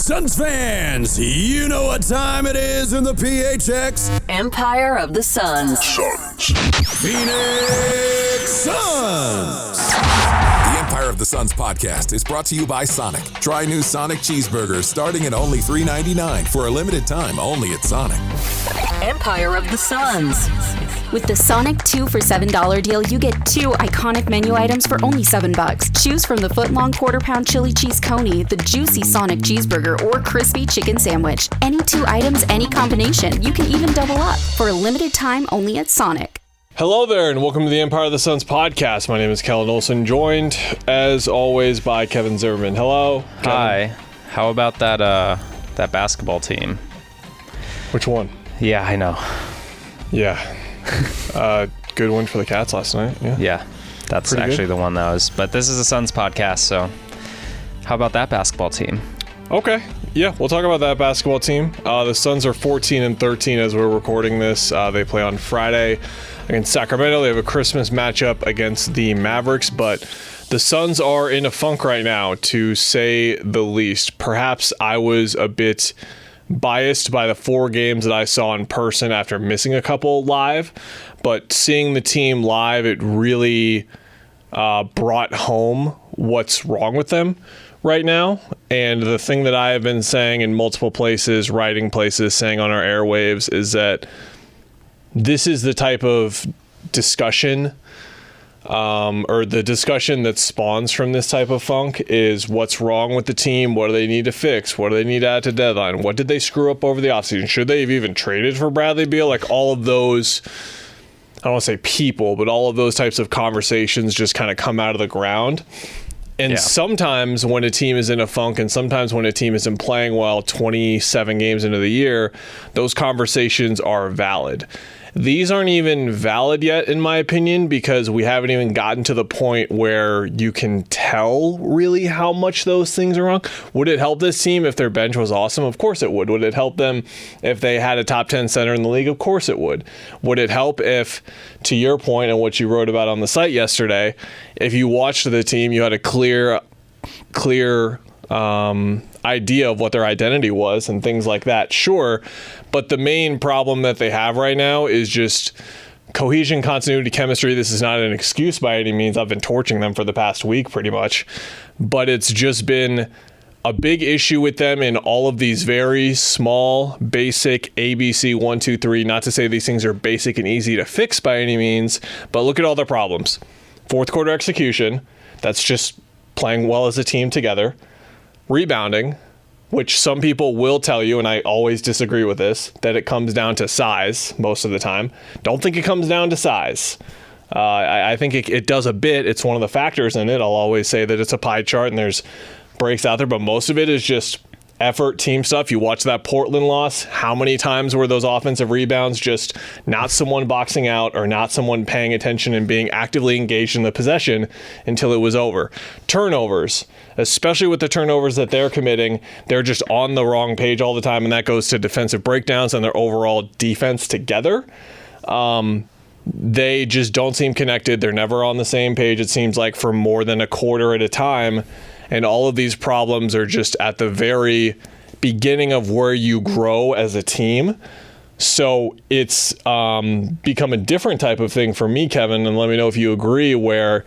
Suns fans, you know what time it is in the PHX. Empire of the Suns. Phoenix Suns. The Empire of the Suns podcast is brought to you by Sonic. Try new Sonic cheeseburgers starting at only $3.99 for a limited time only at Sonic. Empire of the Suns. With the Sonic 2 for $7 deal, you get 2 iconic menu items for only $7. Choose from the foot-long quarter-pound chili cheese coney, the juicy Sonic cheeseburger, or crispy chicken sandwich. Any 2 items, any combination. You can even double up for a limited time only at Sonic. Hello there, and welcome to the Empire of the Suns podcast. My name is Kellen Olson, joined, as always, by Kevin Zimmerman. Hello, Kevin. Hi. How about that basketball team? Which one? Yeah, I know. Yeah. Good win for the Cats last night. Yeah, that's Pretty actually good. the one that was. But this is a Suns podcast, so how about that basketball team? Okay. Yeah, we'll talk about that basketball team. The Suns are 14-13 as we're recording this. They play on Friday against Sacramento. They have a Christmas matchup against the Mavericks, but the Suns are in a funk right now, to say the least. Perhaps I was a bit biased by the 4 games that I saw in person after missing a couple live, but seeing the team live, it really brought home what's wrong with them right now. And the thing that I have been saying in multiple places, writing places, saying on our airwaves, is that this is the type of discussion or the discussion that spawns from this type of funk is what's wrong with the team, what do they need to fix, what do they need to add to deadline, what did they screw up over the offseason, should they have even traded for Bradley Beal? Like all of those, I don't want to say people, but all of those types of conversations just kind of come out of the ground. And sometimes when a team is in a funk and sometimes when a team isn't playing well 27 games into the year, those conversations are valid. These aren't even valid yet, in my opinion, because we haven't even gotten to the point where you can tell really how much those things are wrong. Would it help this team if their bench was awesome? Of course it would. Would it help them if they had a top 10 center in the league? Of course it would. Would it help if, to your point and what you wrote about on the site yesterday, if you watched the team, you had a clear idea of what their identity was and things like that? Sure. But the main problem that they have right now is just cohesion, continuity, chemistry. This is not an excuse by any means. I've been torching them for the past week pretty much. But it's just been a big issue with them in all of these very small, basic ABC 1, 2, 3. Not to say these things are basic and easy to fix by any means, but look at all their problems. Fourth quarter execution. That's just playing well as a team together. Rebounding, which some people will tell you, and I always disagree with this, that it comes down to size most of the time. Don't think it comes down to size. I think it does a bit. It's one of the factors in it. I'll always say that it's a pie chart and there's breaks out there, but most of it is just effort, team stuff. You watch that Portland loss. How many times were those offensive rebounds just not someone boxing out or not someone paying attention and being actively engaged in the possession until it was over? Turnovers, especially with the turnovers that they're committing, they're just on the wrong page all the time, and that goes to defensive breakdowns and their overall defense together. They just don't seem connected. They're never on the same page, it seems like, for more than a quarter at a time. And all of these problems are just at the very beginning of where you grow as a team. So it's become a different type of thing for me, Kevin, and let me know if you agree, where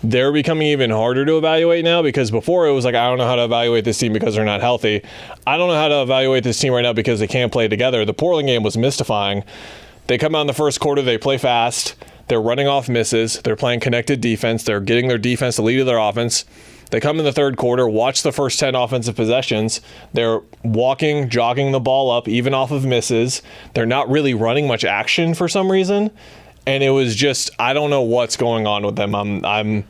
they're becoming even harder to evaluate now, because before it was like, I don't know how to evaluate this team because they're not healthy. I don't know how to evaluate this team right now because they can't play together. The Portland game was mystifying. They come out in the first quarter, they play fast, they're running off misses, they're playing connected defense, they're getting their defense to lead to their offense. They come in the third quarter, watch the first 10 offensive possessions. They're walking, jogging the ball up, even off of misses. They're not really running much action for some reason. And it was just, I don't know what's going on with them. I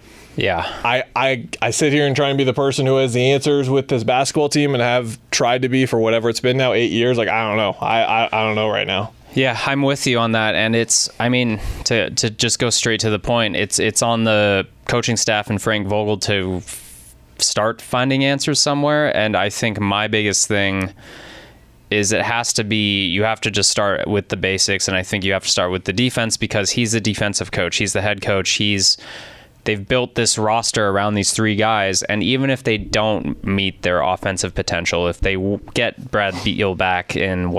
sit here and try and be the person who has the answers with this basketball team and have tried to be for whatever it's been now, 8 years. Like, I don't know. I don't know right now. Yeah, I'm with you on that. And it's, I mean, to just go straight to the point, it's on the coaching staff and Frank Vogel to start finding answers somewhere. And I think my biggest thing is it has to be, you have to just start with the basics. And I think you have to start with the defense, because he's the defensive coach. He's the head coach. He's they've built this roster around these three guys, and even if they don't meet their offensive potential, if they get Brad Beal back in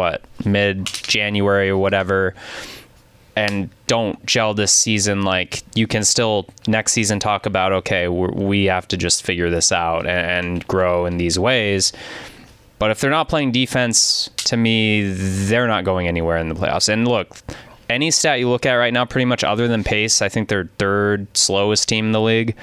mid-January or whatever, and don't gel this season, like, you can still next season talk about, okay, we have to just figure this out and grow in these ways. But if they're not playing defense, to me, they're not going anywhere in the playoffs. And look, any stat you look at right now, pretty much other than pace, I think they're third slowest team in the league.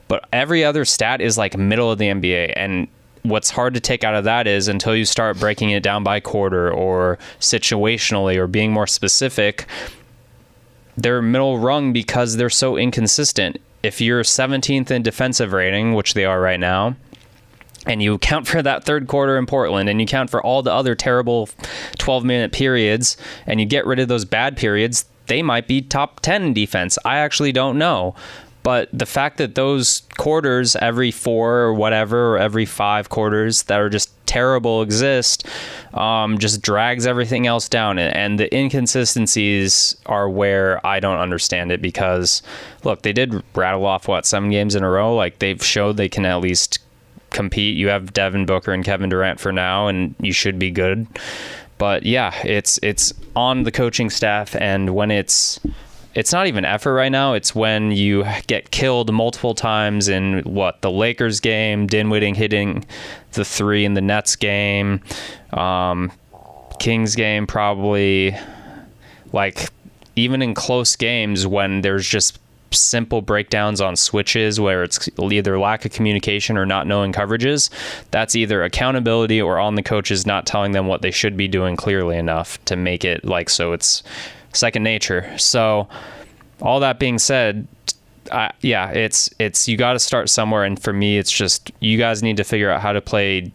But every other stat is like middle of the NBA. And what's hard to take out of that is until you start breaking it down by quarter or situationally or being more specific, they're middle rung because they're so inconsistent. If you're 17th in defensive rating, which they are right now, and you account for that third quarter in Portland, and you count for all the other terrible 12-minute periods, and you get rid of those bad periods, they might be top 10 in defense. I actually don't know. But the fact that those quarters, every 4 or whatever, or every 5 quarters that are just terrible exist, just drags everything else down. And the inconsistencies are where I don't understand it, because, look, they did rattle off, 7 games in a row? Like, they've showed they can at least compete. You have Devin Booker and Kevin Durant for now, and you should be good. But yeah, it's on the coaching staff, and when it's not even effort right now. It's when you get killed multiple times in the Lakers game, Dinwiddie hitting the 3 in the Nets game, Kings game probably, like, even in close games when there's just simple breakdowns on switches where it's either lack of communication or not knowing coverages, that's either accountability or on the coaches not telling them what they should be doing clearly enough to make it so it's second nature. So all that being said, it's you got to start somewhere, and for me, it's just you guys need to figure out how to play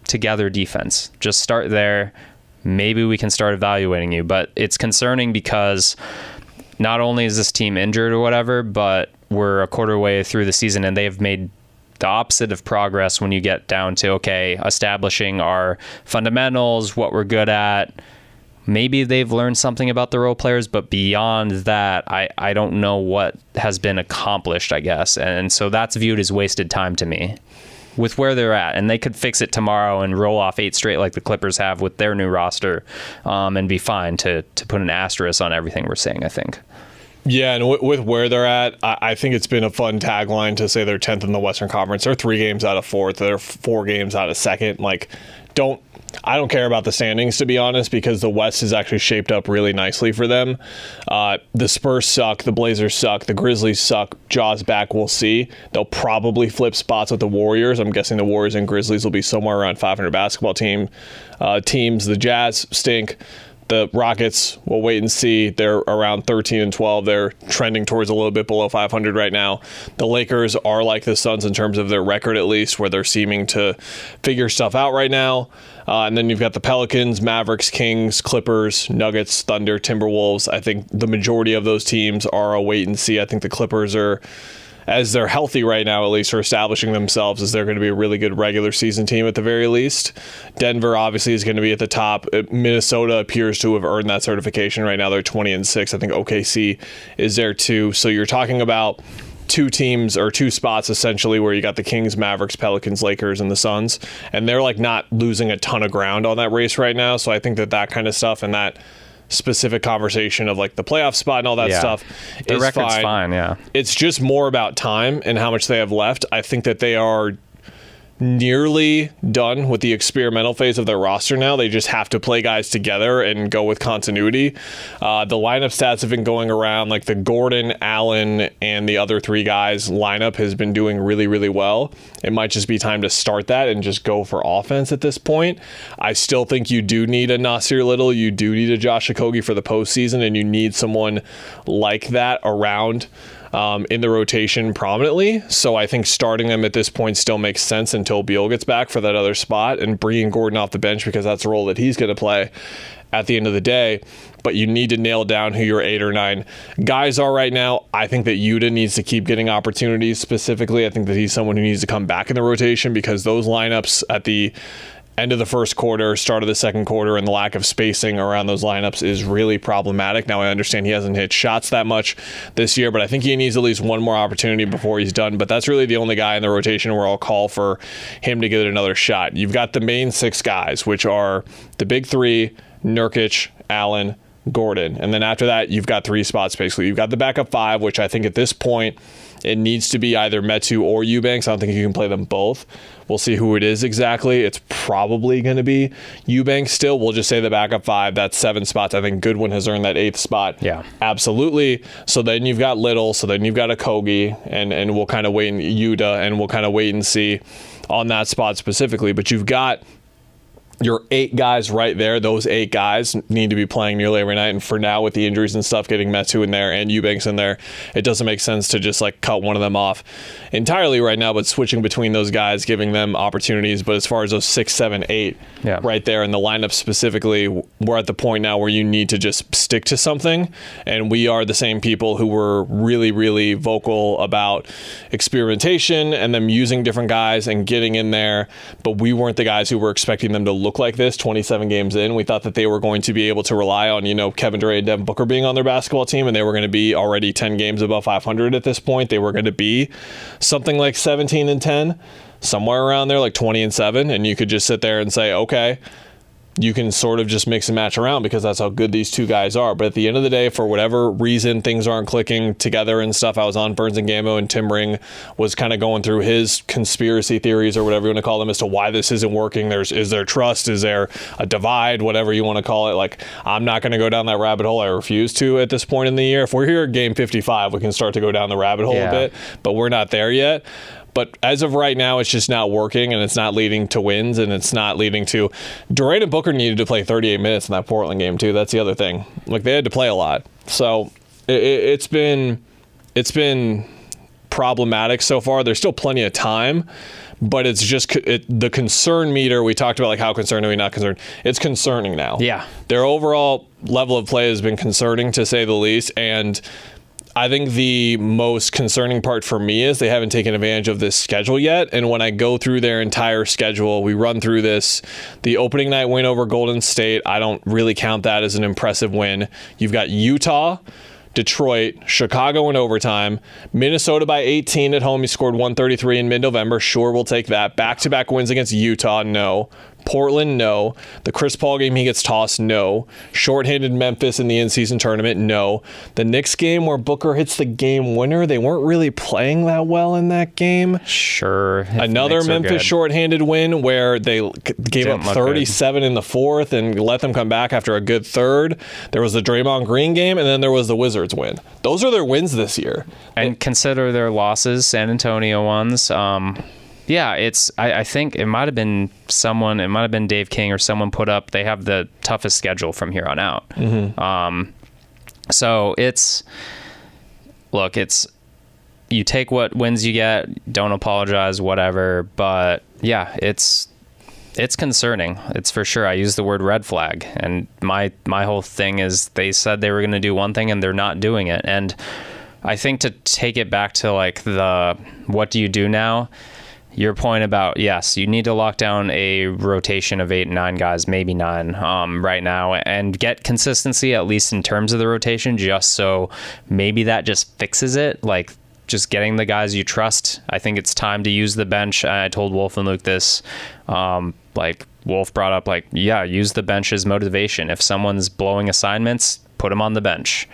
together defense. Just start there. Maybe we can start evaluating you, but it's concerning because not only is this team injured or whatever, but we're a quarter way through the season, and they've made the opposite of progress when you get down to, okay, establishing our fundamentals, what we're good at. Maybe they've learned something about the role players, but beyond that, I don't know what has been accomplished, I guess. And so that's viewed as wasted time to me with where they're at. And they could fix it tomorrow and roll off 8 straight like the Clippers have with their new roster, and be fine to put an asterisk on everything we're saying, I think. Yeah, and with where they're at, I think it's been a fun tagline to say they're 10th in the Western Conference. They're 3 games out of 4th. They're 4 games out of 2nd. Like, I don't care about the standings, to be honest, because the West is actually shaped up really nicely for them. The Spurs suck. The Blazers suck. The Grizzlies suck. Jaws back, we'll see. They'll probably flip spots with the Warriors. I'm guessing the Warriors and Grizzlies will be somewhere around 500 basketball teams. The Jazz stink. The Rockets, we'll wait and see. They're around 13 and 12. They're trending towards a little bit below 500 right now. The Lakers are like the Suns in terms of their record, at least, where they're seeming to figure stuff out right now. And then you've got the Pelicans, Mavericks, Kings, Clippers, Nuggets, Thunder, Timberwolves. I think the majority of those teams are a wait and see. I think the Clippers are, as they're healthy right now, at least, are establishing themselves as they're going to be a really good regular season team at the very least. Denver obviously is going to be at the top. Minnesota appears to have earned that certification right now. They're 20 and 6. I think OKC is there too. So you're talking about 2 teams or 2 spots essentially where you got the Kings, Mavericks, Pelicans, Lakers, and the Suns, and they're like not losing a ton of ground on that race right now. So I think that kind of stuff and that specific conversation of like the playoff spot and all that stuff the record's fine. Yeah, it's just more about time and how much they have left. I think that they are nearly done with the experimental phase of their roster now. They just have to play guys together and go with continuity. The lineup stats have been going around, like the Gordon, Allen, and the other 3 guys lineup has been doing really, really well. It might just be time to start that and just go for offense at this point. I still think you do need a Nasir Little. You do need a Josh Okogie for the postseason, and you need someone like that around in the rotation prominently. So I think starting them at this point still makes sense until Beal gets back for that other spot, and bringing Gordon off the bench because that's the role that he's going to play at the end of the day. But you need to nail down who your 8 or 9 guys are right now. I think that Yuta needs to keep getting opportunities specifically. I think that he's someone who needs to come back in the rotation because those lineups at the end of the first quarter, start of the second quarter, and the lack of spacing around those lineups is really problematic. Now, I understand he hasn't hit shots that much this year, but I think he needs at least one more opportunity before he's done. But that's really the only guy in the rotation where I'll call for him to get another shot. You've got the main 6 guys, which are the big 3, Nurkic, Allen, Gordon. And then after that, you've got 3 spots, basically. You've got the backup 5, which I think at this point, it needs to be either Metu or Eubanks. I don't think you can play them both. We'll see who it is exactly. It's probably going to be Eubanks still. We'll just say the backup 5. That's 7 spots. I think Goodwin has earned that 8th spot. Yeah. Absolutely. So then you've got Little. So then you've got Okogie. And we'll kind of wait and Yuta. And we'll kind of wait and see on that spot specifically. But you've got your 8 guys right there. Those 8 guys need to be playing nearly every night. And for now, with the injuries and stuff, getting Metu in there and Eubanks in there, it doesn't make sense to just like cut one of them off entirely right now, but switching between those guys, giving them opportunities. But as far as those 6, 7, 8 right there in the lineup specifically, we're at the point now where you need to just stick to something. And we are the same people who were really, really vocal about experimentation and them using different guys and getting in there. But we weren't the guys who were expecting them to look like this 27 games in. We thought that they were going to be able to rely on, Kevin Durant and Devin Booker being on their basketball team, and they were going to be already 10 games above 500 at this point. They were going to be something like 17-10, somewhere around there, like 20-7, and you could just sit there and say, okay, you can sort of just mix and match around because that's how good these 2 guys are. But at the end of the day, for whatever reason, things aren't clicking together and stuff. I was on Burns and Gammo, and Tim Ring was kind of going through his conspiracy theories or whatever you want to call them as to why this isn't working. Is there trust? Is there a divide? Whatever you want to call it. Like, I'm not going to go down that rabbit hole. I refuse to at this point in the year. If we're here at game 55, we can start to go down the rabbit hole a bit, but we're not there yet. But as of right now, it's just not working, and it's not leading to wins, and it's not leading to... Durant and Booker needed to play 38 minutes in that Portland game, too. That's the other thing. Like, they had to play a lot. So it's been problematic so far. There's still plenty of time, but it's just the concern meter. We talked about, like, how concerned are we, not concerned. It's concerning now. Yeah. Their overall level of play has been concerning, to say the least, and... I think the most concerning part for me is they haven't taken advantage of this schedule yet. And when I go through their entire schedule, we run through this. The opening night win over Golden State, I don't really count that as an impressive win. You've got Utah, Detroit, Chicago in overtime, Minnesota by 18 at home. You scored 133 in mid-November. Sure, we'll take that. Back-to-back wins against Utah, no. Portland, no. The Chris Paul game, he gets tossed, no. Shorthanded Memphis in the in-season tournament, no. The Knicks game where Booker hits the game winner, they weren't really playing that well in that game. Sure. Another Memphis shorthanded win where they gave up 37 in the fourth and let them come back after a good third. There was the Draymond Green game, and then there was the Wizards win. Those are their wins this year. And consider their losses, San Antonio ones. Yeah, I think it might have been Dave King or someone put up, they have the toughest schedule from here on out. Mm-hmm. So you take what wins you get, don't apologize, whatever. But yeah, it's concerning. It's for sure. I use the word red flag, and my whole thing is they said they were going to do one thing and they're not doing it. And I think to take it back to like the what do you do now? Your point about, yes, you need to lock down a rotation of 8 and 9 guys, maybe 9 right now, and get consistency, at least in terms of the rotation, just so maybe that just fixes it. Like, just getting the guys you trust. I think it's time to use the bench. I told Wolf and Luke this. Wolf brought up, use the bench as motivation. If someone's blowing assignments, put them on the bench.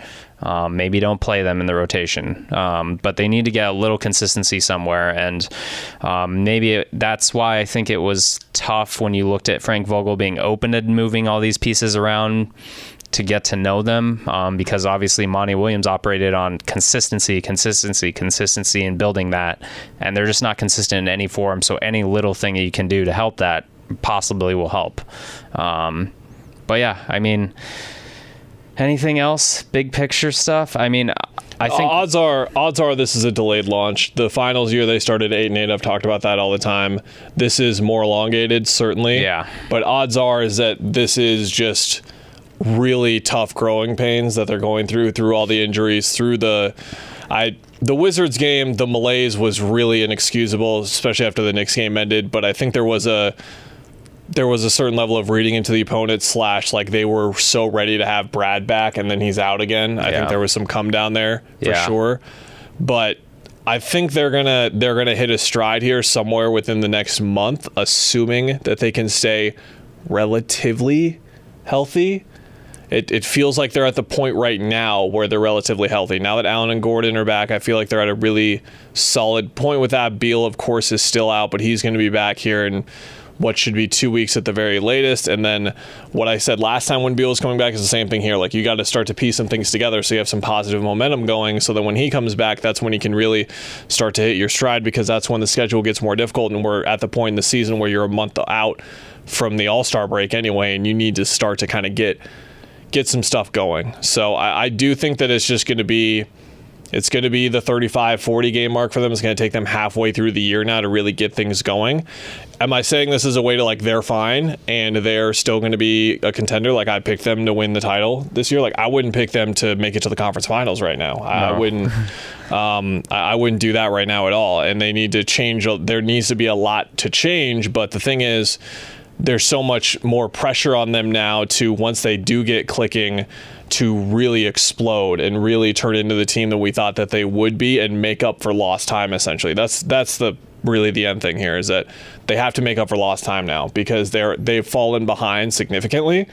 Maybe don't play them in the rotation, but they need to get a little consistency somewhere, and that's why I think it was tough when you looked at Frank Vogel being open to moving all these pieces around to get to know them, because obviously Monty Williams operated on consistency, and building that, and they're just not consistent in any form, so any little thing that you can do to help that possibly will help. But yeah, I mean... Anything else? Big picture stuff? I mean, I think odds are this is a delayed launch. The finals year they started 8-8. I've talked about that all the time. This is more elongated, certainly. Yeah. But odds are is that this is just really tough growing pains that they're going through all the injuries, through the Wizards game. The malaise was really inexcusable, especially after the Knicks game ended. But I think there was there was a certain level of reading into the opponent / like they were so ready to have Brad back and then he's out again. I think there was some come down there for sure. But I think they're gonna hit a stride here somewhere within the next month, assuming that they can stay relatively healthy. It feels like they're at the point right now where they're relatively healthy. Now that Allen and Gordon are back, I feel like they're at a really solid point with that. Beal, of course, is still out, but he's going to be back here in what should be 2 weeks at the very latest. And then what I said last time when Beal was coming back is the same thing here. Like, you got to start to piece some things together so you have some positive momentum going, so that when he comes back, that's when he can really start to hit your stride, because that's when the schedule gets more difficult and we're at the point in the season where you're a month out from the All-Star break anyway, and you need to start to kind of get some stuff going. So I do think that it's going to be the 35-40 game mark for them. It's going to take them halfway through the year now to really get things going. Am I saying this is a way to, like, they're fine and they're still going to be a contender? Like, I picked them to win the title this year. Like, I wouldn't pick them to make it to the conference finals right now. No. I wouldn't. I wouldn't do that right now at all. And they need to change. There needs to be a lot to change. But the thing is, there's so much more pressure on them now to, once they do get clicking, to really explode and really turn into the team that we thought that they would be and make up for lost time, essentially. That's really the end thing here, is that they have to make up for lost time now, because they've fallen behind significantly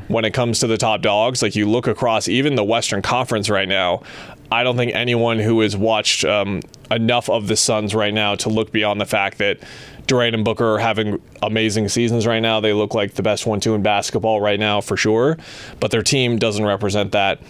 when it comes to the top dogs. Like, you look across even the Western Conference right now, I don't think anyone who has watched enough of the Suns right now to look beyond the fact that Durant and Booker are having amazing seasons right now. They look like the best 1-2 in basketball right now for sure, but their team doesn't represent that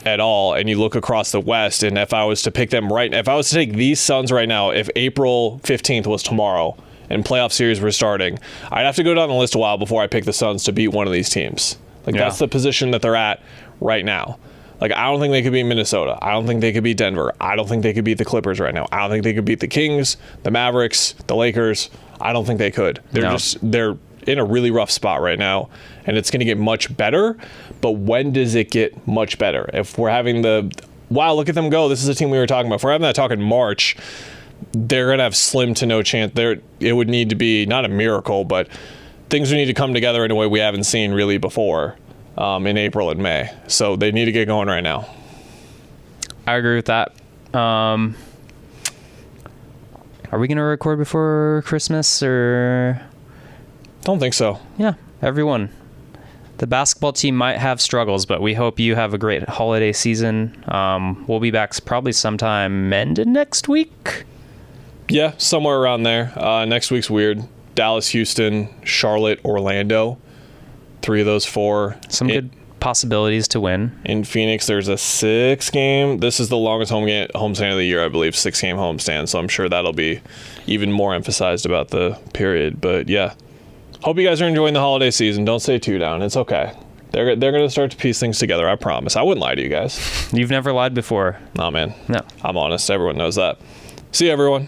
at all. And you look across the West, and if I was to pick them if I was to take these Suns right now, if April 15th was tomorrow and playoff series were starting, I'd have to go down the list a while before I pick the Suns to beat one of these teams. Like, that's the position that they're at right now. Like, I don't think they could beat Minnesota. I don't think they could beat Denver. I don't think they could beat the Clippers right now. I don't think they could beat the Kings, the Mavericks, the Lakers. I don't think they could. They're in a really rough spot right now, and it's going to get much better. But when does it get much better? If we're having wow, look at them go. This is a team we were talking about. If we're having that talk in March, they're going to have slim to no chance. It would need to be not a miracle, but things would need to come together in a way we haven't seen really before. In April and May. So they need to get going right now. I agree with that. Are we going to record before Christmas, or? Don't think so. Yeah, everyone. The basketball team might have struggles, but we hope you have a great holiday season. We'll be back probably sometime end of next week. Yeah, somewhere around there. Next week's weird. Dallas, Houston, Charlotte, Orlando. 3 of those 4. Some good possibilities to win. In Phoenix, there's a 6-game. This is the longest homestand of the year, I believe, 6-game homestand. So I'm sure that'll be even more emphasized about the period. But yeah, hope you guys are enjoying the holiday season. Don't stay too down. It's okay. They're going to start to piece things together. I promise. I wouldn't lie to you guys. You've never lied before. Nah, man. No. I'm honest. Everyone knows that. See you, everyone.